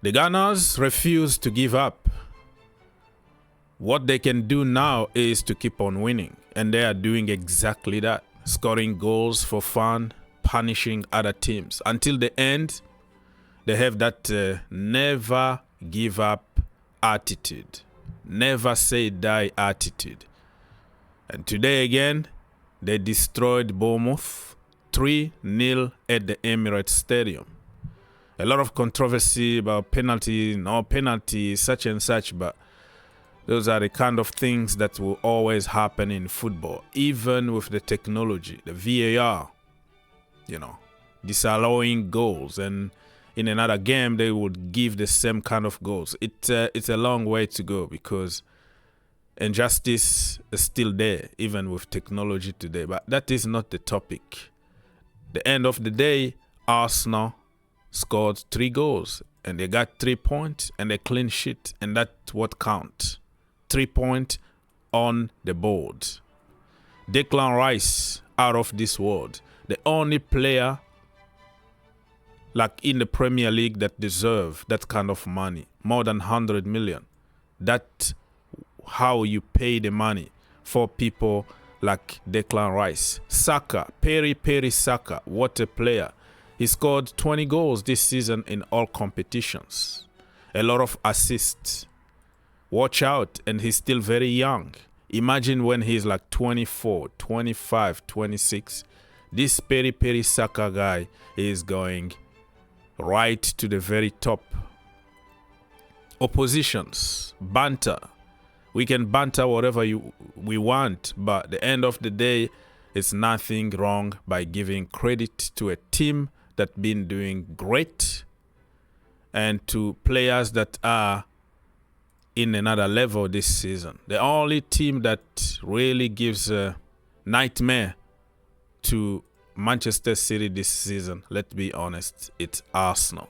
The Gunners refuse to give up. What they can do now is to keep on winning, and they are doing exactly that, scoring goals for fun, punishing other teams. Until the end, they have that never give up attitude, never say die attitude. And today again, they destroyed Bournemouth 3-0 at the Emirates Stadium. A lot of controversy about penalty, no penalty, such and such, but those are the kind of things that will always happen in football, even with the technology, the VAR, disallowing goals. And in another game, they would give the same kind of goals. It's a long way to go because injustice is still there, even with technology today. But that is not the topic. The end of the day, Arsenal scored 3 goals and they got 3 points and a clean sheet, and that's what counts. 3 points on the board. Declan Rice, out of this world. The only player like in the Premier League that deserve that kind of money, more than 100 million. That's how you pay the money for people like Declan Rice. Saka, Peri-Peri Saka, what a player. He scored 20 goals this season in all competitions. A lot of assists. Watch out, and he's still very young. Imagine when he's like 24, 25, 26. This Peri-Peri Saka guy is going right to the very top. Oppositions, banter. We can banter whatever we want, but at the end of the day, it's nothing wrong by giving credit to a team that's been doing great and to players that are in another level this season. The only team that really gives a nightmare to Manchester City this season, let's be honest, it's Arsenal.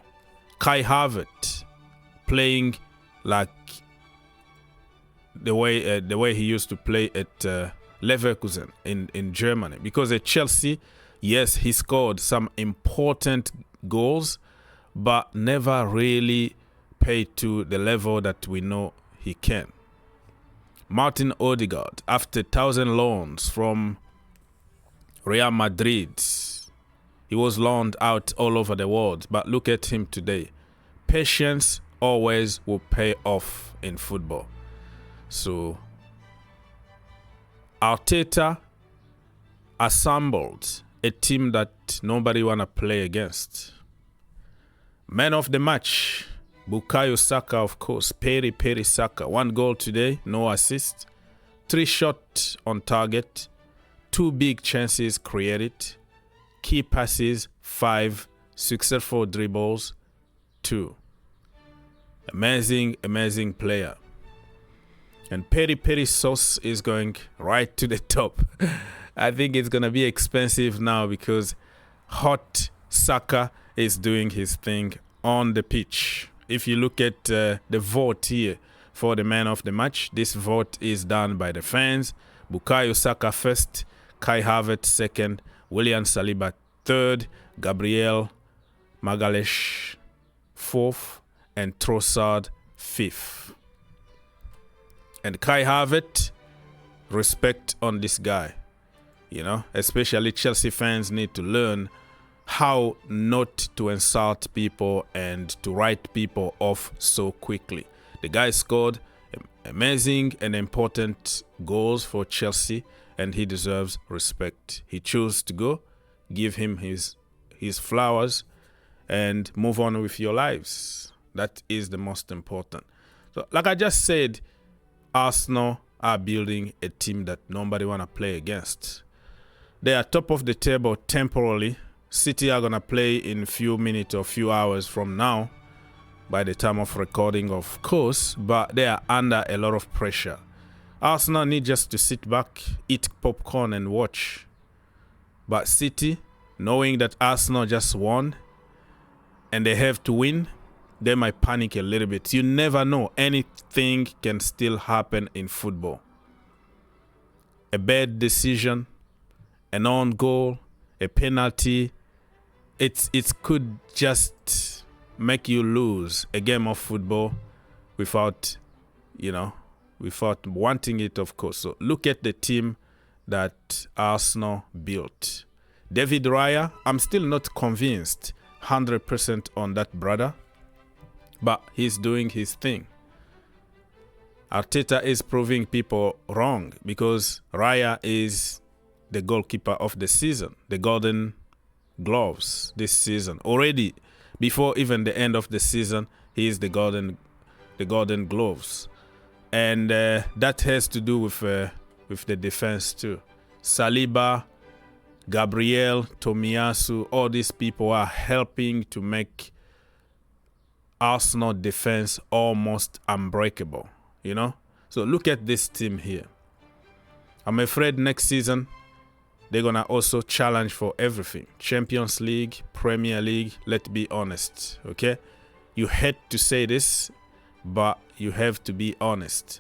Kai Havertz playing like the way he used to play at Leverkusen in Germany. Because at Chelsea, yes, he scored some important goals, but never really paid to the level that we know he can. Martin Odegaard, after 1,000 loans from Real Madrid, he was loaned out all over the world. But look at him today. Patience always will pay off in football. So Arteta assembled a team that nobody want to play against. Man of the match, Bukayo Saka, of course. Peri-Peri Saka. 1 goal today, no assist. 3 shots on target. 2 big chances created. Key passes, 5. Successful dribbles, 2. Amazing, amazing player. And Peri-Peri sauce is going right to the top. I think it's going to be expensive now because hot Saka is doing his thing on the pitch. If you look at the vote here for the man of the match, this vote is done by the fans. Bukayo Saka first, Kai Havertz second, William Saliba third, Gabriel Magalhaes fourth, and Trossard fifth. And Kai Havertz, respect on this guy. Especially Chelsea fans need to learn how not to insult people and to write people off so quickly. The guy scored amazing and important goals for Chelsea, and he deserves respect. He chose to go, give him his flowers, and move on with your lives. That is the most important. So, like I just said, Arsenal are building a team that nobody want to play against. They are top of the table temporarily. City are going to play in a few minutes or few hours from now, by the time of recording, of course, but they are under a lot of pressure. Arsenal need just to sit back, eat popcorn and watch. But City, knowing that Arsenal just won and they have to win, they might panic a little bit. You never know. Anything can still happen in football. A bad decision, an own goal, a penalty, it could just make you lose a game of football without wanting it, of course. So look at the team that Arsenal built. David Raya, I'm still not convinced 100% on that brother, but he's doing his thing. Arteta is proving people wrong because Raya is the goalkeeper of the season, the Golden Gloves this season. Already, before even the end of the season, he is the Golden Gloves. And that has to do with the defense too. Saliba, Gabriel, Tomiyasu, all these people are helping to make Arsenal defense almost unbreakable, you know? So look at this team here. I'm afraid next season they're going to also challenge for everything. Champions League, Premier League, let's be honest, okay? You hate to say this, but you have to be honest.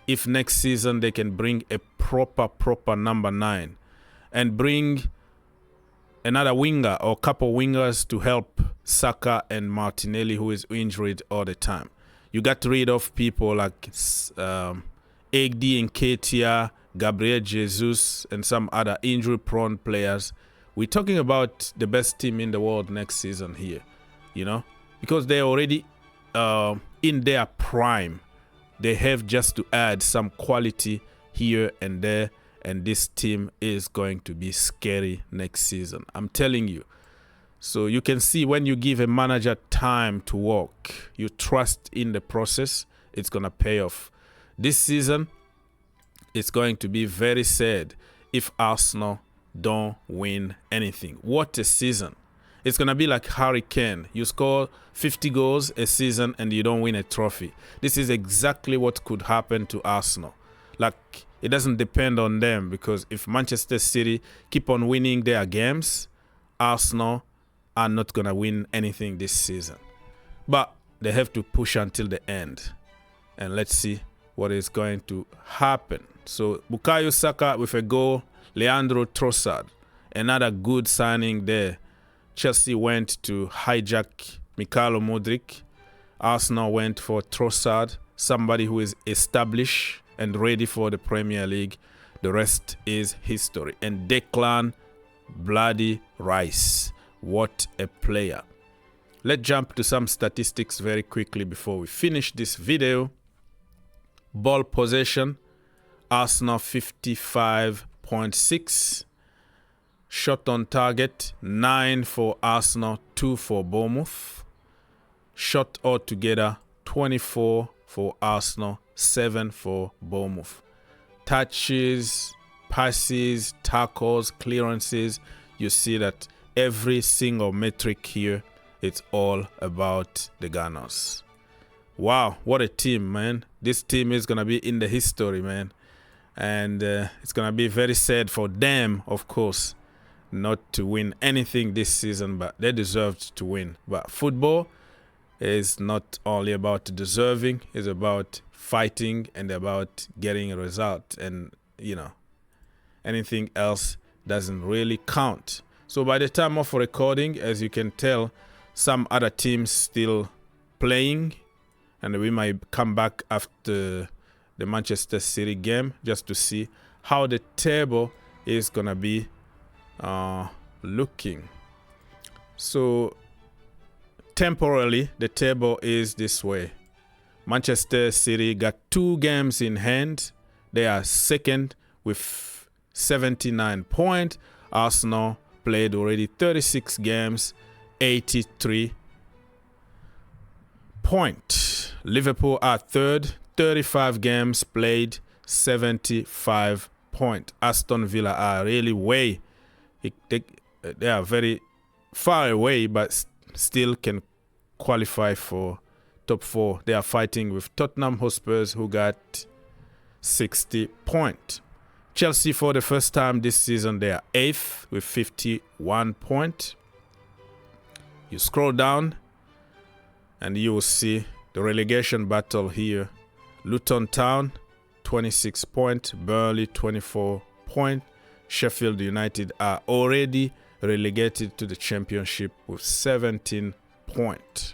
If next season they can bring a proper number 9 and bring another winger or couple wingers to help Saka and Martinelli, who is injured all the time. You got rid of people like Egdi and Ketia, Gabriel Jesus, and some other injury-prone players. We're talking about the best team in the world next season here, you know, because they're already in their prime. They have just to add some quality here and there, and this team is going to be scary next season. I'm telling you. So you can see when you give a manager time to work, you trust in the process, it's going to pay off. This season, it's going to be very sad if Arsenal don't win anything. What a season. It's going to be like Harry Kane. You score 50 goals a season and you don't win a trophy. This is exactly what could happen to Arsenal. Like, it doesn't depend on them, because if Manchester City keep on winning their games, Arsenal are not going to win anything this season. But they have to push until the end. And let's see what is going to happen. So, Bukayo Saka with a goal. Leandro Trossard, another good signing there. Chelsea went to hijack Mikhailo Mudryk. Arsenal went for Trossard, somebody who is established and ready for the Premier League. The rest is history. And Declan Bloody Rice. What a player. Let's jump to some statistics very quickly before we finish this video. Ball possession, Arsenal 55.6. Shot on target, 9 for Arsenal, 2 for Bournemouth. Shot altogether, 24 for Arsenal, 7 for Bournemouth. Touches, passes, tackles, clearances. You see that every single metric here, it's all about the Gunners. Wow, what a team, man. This team is going to be in the history, man. And it's going to be very sad for them, of course, not to win anything this season, but they deserved to win. But football is not only about deserving, it's about fighting and about getting a result. And, you know, anything else doesn't really count. So by the time of recording, as you can tell, some other teams still playing, and we might come back after the Manchester City game just to see how the table is going to be looking. So temporarily, the table is this way. Manchester City got 2 games in hand. They are second with 79 points. Arsenal played already 36 games, 83 points. Liverpool are third, 35 games played, 75 points. Aston Villa are really way. They are very far away, but still can qualify for top 4. They are fighting with Tottenham Hotspurs, who got 60 points. Chelsea, for the first time this season, they are 8th with 51 points. You scroll down and you will see the relegation battle here. Luton Town, 26 points. Burnley, 24 points. Sheffield United are already relegated to the Championship with 17 points.